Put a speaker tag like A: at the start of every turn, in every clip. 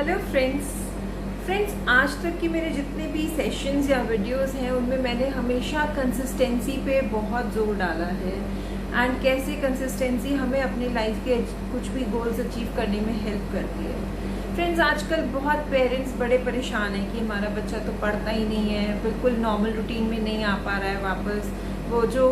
A: Hello friends, आज तक के मेरे जितने भी सेशंस या वीडियोस हैं उनमें मैंने हमेशा कंसिस्टेंसी पे बहुत जोर डाला है एंड कैसे कंसिस्टेंसी हमें अपनी लाइफ के कुछ भी गोल्स अचीव करने में हेल्प करती है। फ्रेंड्स, आजकल बहुत पेरेंट्स बड़े परेशान हैं कि हमारा बच्चा तो पढ़ता ही नहीं है, बिल्कुल नॉर्मल रूटीन में नहीं आ पा रहा है वापस। वो जो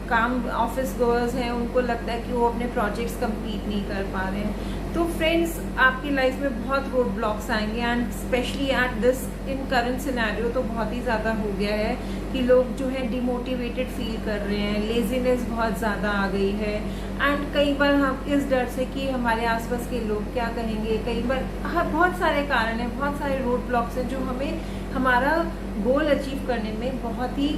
A: काम ऑफिस गोअर्स हैं उनको लगता है कि वो अपने प्रोजेक्ट्स कंप्लीट नहीं कर पा रहे हैं। तो फ्रेंड्स, आपकी लाइफ में बहुत रोड ब्लॉक्स आएंगे and specially at this in current scenario तो बहुत ही ज़्यादा हो गया है कि लोग जो है डिमोटिवेटेड फील कर रहे हैं, लेजीनेस बहुत ज़्यादा आ गई है एंड कई बार हम इस डर से कि हमारे आसपास के लोग क्या कहेंगे, कई बार बहुत सारे कारण हैं, बहुत सारे रोड ब्लॉक्स हैं जो हमें हमारा गोल अचीव करने में बहुत ही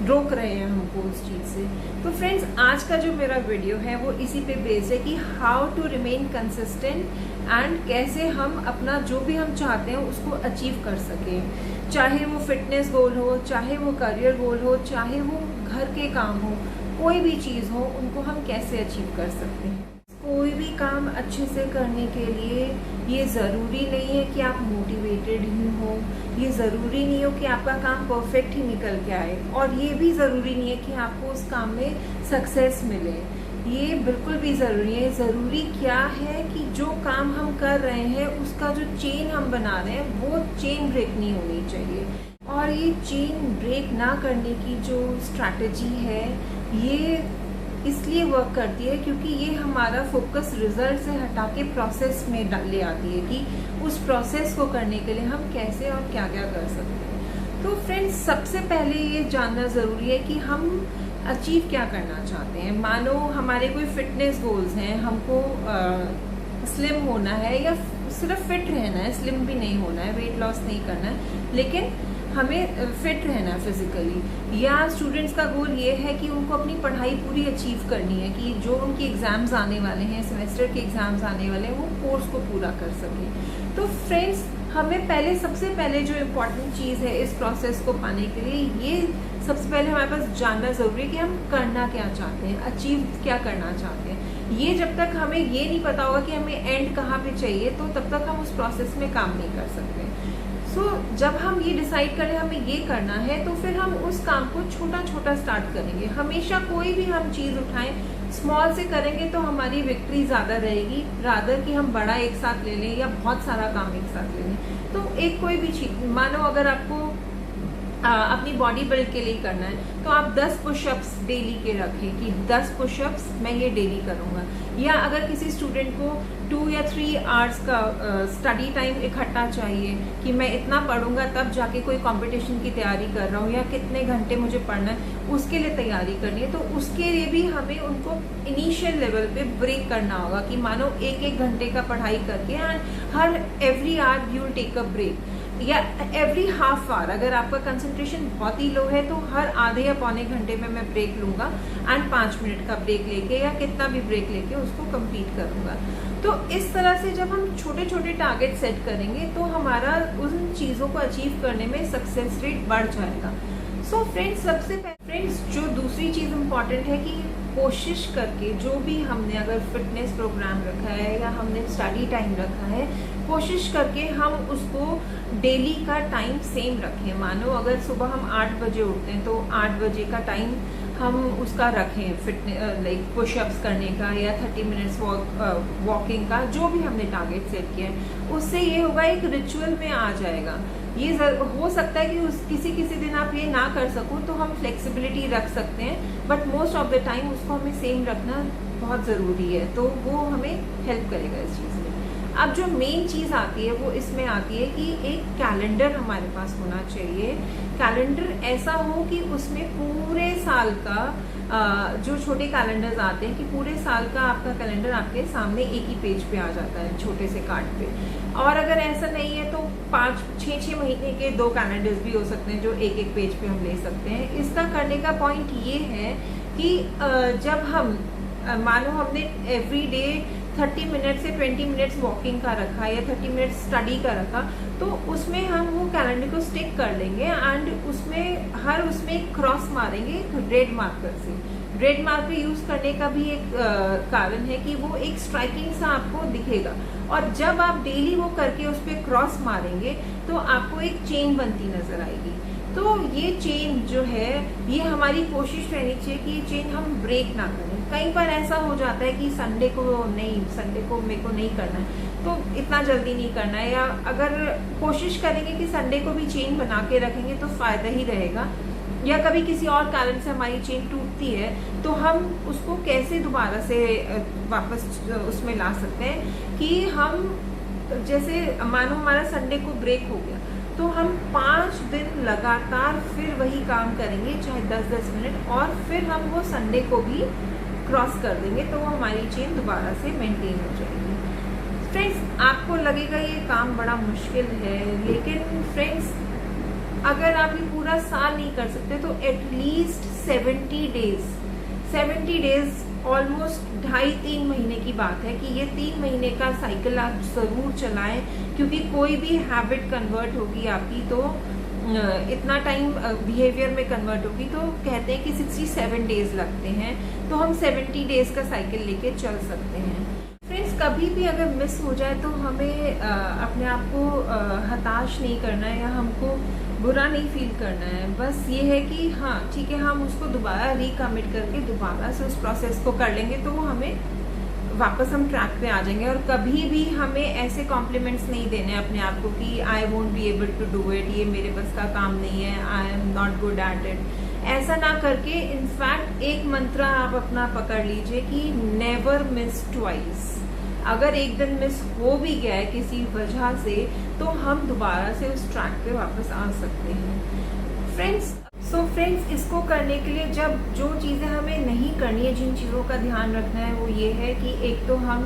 A: रोक रहे हैं हमको उस चीज़ से। तो फ्रेंड्स, आज का जो मेरा वीडियो है वो इसी पे बेस्ड है कि how to remain consistent and कैसे हम अपना जो भी हम चाहते हैं उसको अचीव कर सकें, चाहे वो फिटनेस गोल हो, चाहे वो करियर गोल हो, चाहे वो घर के काम हो, कोई भी चीज़ हो, उनको हम कैसे अचीव कर सकते हैं। कोई भी काम अच्छे से करने के लिए ये ज़रूरी नहीं है कि आप मोटिवेटेड ही हो, ये ज़रूरी नहीं हो कि आपका काम परफेक्ट ही निकल के आए, और ये भी ज़रूरी नहीं है कि आपको उस काम में सक्सेस मिले। ये बिल्कुल भी ज़रूरी है। ज़रूरी क्या है कि जो काम हम कर रहे हैं उसका जो चेन हम बना रहे हैं वो चेन ब्रेक नहीं होनी चाहिए। और ये चेन ब्रेक ना करने की जो स्ट्रैटेजी है ये इसलिए वर्क करती है क्योंकि ये हमारा फोकस रिजल्ट से हटा के प्रोसेस में ले आती है कि उस प्रोसेस को करने के लिए हम कैसे और क्या क्या कर सकते हैं। तो फ्रेंड्स, सबसे पहले ये जानना ज़रूरी है कि हम अचीव क्या करना चाहते हैं। मानो हमारे कोई फिटनेस गोल्स हैं, हमको स्लिम होना है या सिर्फ फिट रहना है, स्लिम भी नहीं होना है, वेट लॉस नहीं करना है, लेकिन हमें फिट रहना है फिजिकली। या स्टूडेंट्स का गोल ये है कि उनको अपनी पढ़ाई पूरी अचीव करनी है कि जो उनके एग्ज़ाम्स आने वाले हैं, सेमेस्टर के एग्ज़ाम्स आने वाले हैं, वो कोर्स को पूरा कर सकें। तो फ्रेंड्स, हमें सबसे पहले जो इम्पोर्टेंट चीज़ है इस प्रोसेस को पाने के लिए, ये सबसे पहले हमारे पास जानना ज़रूरी है कि हम करना क्या चाहते हैं, अचीव क्या करना चाहते हैं। ये जब तक हमें ये नहीं पता होगा कि हमें एंड कहाँ पे चाहिए, तो तब तक हम उस प्रोसेस में काम नहीं कर सकते। जब हम ये डिसाइड करें हमें ये करना है, तो फिर हम उस काम को छोटा छोटा स्टार्ट करेंगे। हमेशा कोई भी हम चीज़ उठाएं, स्मॉल से करेंगे तो हमारी विक्ट्री ज़्यादा रहेगी, रादर कि हम बड़ा एक साथ ले लें या बहुत सारा काम एक साथ ले लें। तो एक कोई भी चीज़, मानो अगर आपको अपनी बॉडी बिल्ड के लिए करना है तो आप 10 पुशअप्स डेली के रखें कि 10 पुशअप्स मैं ये डेली करूँगा। या अगर किसी स्टूडेंट को 2 या 3 आवर्स का स्टडी टाइम इकट्ठा चाहिए कि मैं इतना पढ़ूंगा तब जाके कोई कंपटीशन की तैयारी कर रहा हूँ, या कितने घंटे मुझे पढ़ना है उसके लिए तैयारी करनी है, तो उसके लिए भी हमें उनको इनिशियल लेवल पे ब्रेक करना होगा कि मानो 1-1 घंटे का पढ़ाई करके एंड हर every hour you will take a break, या एवरी हाफ आवर। अगर आपका कंसंट्रेशन बहुत ही लो है तो हर आधे या पौने घंटे में मैं ब्रेक लूँगा एंड 5 मिनट का ब्रेक लेके या कितना भी ब्रेक लेके उसको कंप्लीट करूँगा। तो इस तरह से जब हम छोटे छोटे टारगेट सेट करेंगे तो हमारा उन चीज़ों को अचीव करने में सक्सेस रेट बढ़ जाएगा। सो फ्रेंड्स, सबसे पहले जो दूसरी चीज़ इम्पॉर्टेंट है कि कोशिश करके जो भी हमने अगर फिटनेस प्रोग्राम रखा है या हमने स्टडी टाइम रखा है, कोशिश करके हम उसको डेली का टाइम सेम रखें। मानो अगर सुबह हम 8 बजे उठते हैं तो 8 बजे का टाइम हम उसका रखें, फिटनेस लाइक पुशअप्स करने का या 30 मिनट्स वॉकिंग का, जो भी हमने टारगेट सेट किया है। उससे ये होगा, एक रिचुअल में आ जाएगा। ये हो सकता है कि किसी दिन आप ये ना कर सको तो हम फ्लेक्सिबिलिटी रख सकते हैं, but most of the time उसको हमें सेम रखना बहुत ज़रूरी है, तो वो हमें हेल्प करेगा इस चीज़ में। अब जो मेन चीज़ आती है वो इसमें आती है कि एक कैलेंडर हमारे पास होना चाहिए। कैलेंडर ऐसा हो कि उसमें पूरे साल का जो छोटे कैलेंडर्स आते हैं कि पूरे साल का आपका कैलेंडर आपके सामने एक ही पेज पे आ जाता है, छोटे से कार्ड पे। और अगर ऐसा नहीं है तो 5-6 महीने के 2 कैलेंडर्स भी हो सकते हैं जो एक पेज पे हम ले सकते हैं। इसका करने का पॉइंट ये है कि जब हम मानो हमने एवरी डे 30 मिनट से 20 मिनट्स वॉकिंग का रखा या 30 मिनट्स स्टडी का रखा, तो उसमें हम वो कैलेंडर को स्टिक कर लेंगे एंड उसमें एक क्रॉस मारेंगे रेड मार्कर से। रेड मार्कर यूज करने का भी एक कारण है कि वो एक स्ट्राइकिंग सा आपको दिखेगा, और जब आप डेली वो करके उस पर क्रॉस मारेंगे तो आपको एक चेन बनती नजर आएगी। तो ये चेन जो है, ये हमारी कोशिश रहनी चाहिए कि ये चेन हम ब्रेक ना करें। कई बार ऐसा हो जाता है कि संडे को मेरे को नहीं करना है, तो इतना जल्दी नहीं करना है, या अगर कोशिश करेंगे कि संडे को भी चेन बना के रखेंगे तो फायदा ही रहेगा। या कभी किसी और कारण से हमारी चेन टूटती है तो हम उसको कैसे दोबारा से वापस उसमें ला सकते हैं कि हम, जैसे मानो हमारा संडे को ब्रेक हो गया तो हम 5 दिन लगातार फिर वही काम करेंगे, चाहे 10-10 मिनट, और फिर हम वो संडे को भी क्रॉस कर देंगे तो वो हमारी चेन दोबारा से मेंटेन हो जाएगी। फ्रेंड्स, आपको लगेगा ये काम बड़ा मुश्किल है, लेकिन फ्रेंड्स अगर आप ये पूरा साल नहीं कर सकते तो एटलीस्ट 70 डेज ऑलमोस्ट 2.5-3 महीने की बात है कि ये 3 महीने का साइकिल आप जरूर चलाएं, क्योंकि कोई भी हैबिट कन्वर्ट होगी आपकी तो इतना टाइम बिहेवियर में कन्वर्ट होगी। तो कहते हैं कि 67 डेज लगते हैं, तो हम 70 डेज का साइकिल लेके चल सकते हैं। फ्रेंड्स, कभी भी अगर मिस हो जाए तो हमें अपने आप को हताश नहीं करना है या हमको बुरा नहीं फील करना है। बस ये है कि हाँ ठीक है, हम उसको दोबारा रिकमिट करके दोबारा से उस प्रोसेस को कर लेंगे तो वो हमें वापस हम ट्रैक पे आ जाएंगे। और कभी भी हमें ऐसे कॉम्प्लीमेंट्स नहीं देने अपने आप को कि I won't be able to do it, ये मेरे बस का काम नहीं है, I am not good at it. ऐसा ना करके इनफैक्ट एक मंत्र आप अपना पकड़ लीजिए कि नेवर मिस ट्वाइस। अगर एक दिन मिस हो भी गया है किसी वजह से तो हम दोबारा से उस ट्रैक पे वापस आ सकते हैं। फ्रेंड्स, इसको करने के लिए जब जो चीज़ें हमें नहीं करनी है, जिन चीज़ों का ध्यान रखना है वो ये है कि एक तो हम,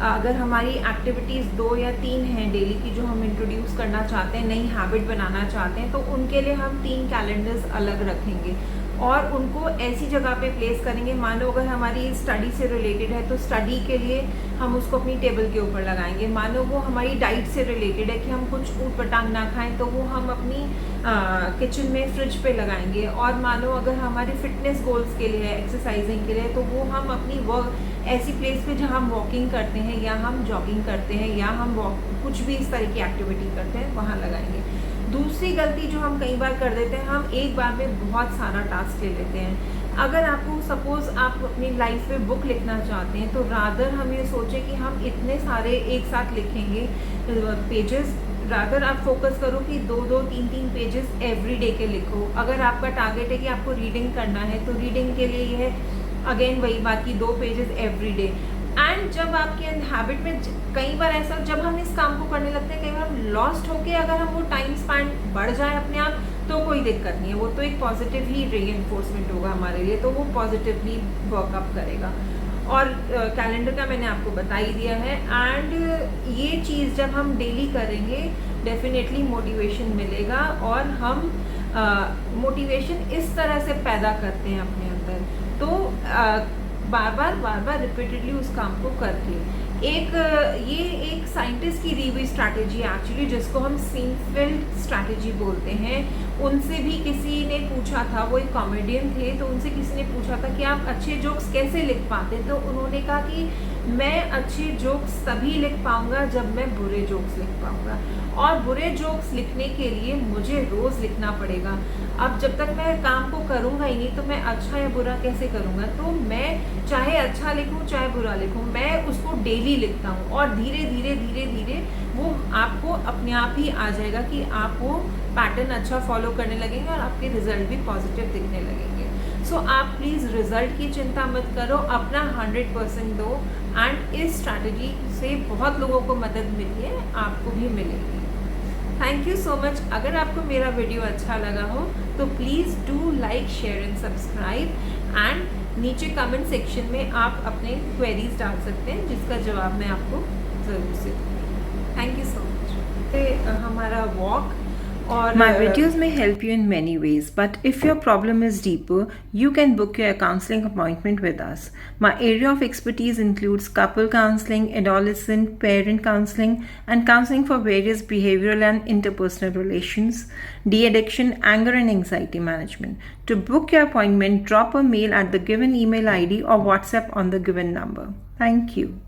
A: अगर हमारी एक्टिविटीज़ 2 या 3 हैं डेली की जो हम इंट्रोड्यूस करना चाहते हैं, नई हैबिट बनाना चाहते हैं, तो उनके लिए हम 3 कैलेंडर्स अलग रखेंगे और उनको ऐसी जगह पे प्लेस करेंगे। मान लो अगर हमारी स्टडी से रिलेटेड है तो स्टडी के लिए हम उसको अपनी टेबल के ऊपर लगाएंगे। मान लो वो हमारी डाइट से रिलेटेड है कि हम कुछ ऊट पटांग ना खाएं तो वो हम अपनी किचन में फ्रिज पे लगाएंगे। और मान लो अगर हमारे फिटनेस गोल्स के लिए, एक्सरसाइजिंग के लिए, तो वो हम अपनी वर्क ऐसी प्लेस पे जहाँ हम वॉकिंग करते हैं या हम जॉगिंग करते हैं या हम कुछ भी इस तरह की एक्टिविटी करते हैं वहाँ लगाएंगे। दूसरी गलती जो हम कई बार कर देते हैं, हम एक बार में बहुत सारा टास्क ले लेते हैं। अगर आपको सपोज आप अपनी लाइफ में बुक लिखना चाहते हैं तो रादर हम ये सोचें कि हम इतने सारे एक साथ लिखेंगे पेजेस, रादर आप फोकस करो कि 2-2, 3-3 पेजेस एवरी डे के लिखो। अगर आपका टारगेट है कि आपको रीडिंग करना है तो रीडिंग के लिए यह अगेन वही बात की 2 पेजेस एवरी डे। एंड जब आपके हैबिट में कई बार ऐसा, जब हम इस काम को करने लगते हैं, कई बार हम लॉस्ट होके अगर हम वो टाइम स्पैन बढ़ जाए अपने आप तो कोई दिक्कत नहीं है, वो तो एक पॉजिटिव ही रीइंफोर्समेंट होगा हमारे लिए, तो वो पॉजिटिवली वर्कअप करेगा। और कैलेंडर का मैंने आपको बता ही दिया है। एंड ये चीज़ जब हम डेली करेंगे डेफिनेटली मोटिवेशन मिलेगा, और हम मोटिवेशन इस तरह से पैदा करते हैं अपने अंदर, तो बार बार रिपीटेडली उस काम को करके ये एक साइंटिस्ट की दी हुई स्ट्रैटेजी है एक्चुअली, जिसको हम सीनफेल्ड स्ट्रैटेजी बोलते हैं। उनसे भी किसी ने पूछा था, वो एक कॉमेडियन थे, तो उनसे किसी ने पूछा था कि आप अच्छे जोक्स कैसे लिख पाते, तो उन्होंने कहा कि मैं अच्छे जोक्स तभी लिख पाऊंगा जब मैं बुरे जोक्स लिख पाऊंगा, और बुरे जोक्स लिखने के लिए मुझे रोज़ लिखना पड़ेगा। अब जब तक मैं काम को करूँगा ही नहीं तो मैं अच्छा या बुरा कैसे करूँगा, तो मैं चाहे अच्छा लिखूँ चाहे बुरा लिखूँ, मैं उसको डेली लिखता हूँ, और धीरे धीरे वो आपको अपने आप ही आ जाएगा कि आप वो पैटर्न अच्छा फॉलो करने लगेंगे और आपके रिजल्ट भी पॉजिटिव दिखने लगेंगे। सो आप प्लीज़ रिजल्ट की चिंता मत करो, अपना 100% दो, एंड इस स्ट्रैटेजी से बहुत लोगों को मदद मिली है, आपको भी मिलेगी। Thank you so much. अगर आपको मेरा वीडियो अच्छा लगा हो तो please do like, share and subscribe, and नीचे कमेंट सेक्शन में आप अपने क्वेरीज डाल सकते हैं जिसका जवाब मैं आपको ज़रूर से दूँगी। Thank you so much. हमारा और
B: My videos may help you in many ways, but if your problem is deeper, you can book your counseling appointment with us. My area of expertise includes couple counseling, adolescent, parent counseling, and counseling for various behavioral and interpersonal relations, de-addiction, anger and anxiety management. To book your appointment, drop a mail at the given email ID or WhatsApp on the given number. Thank you.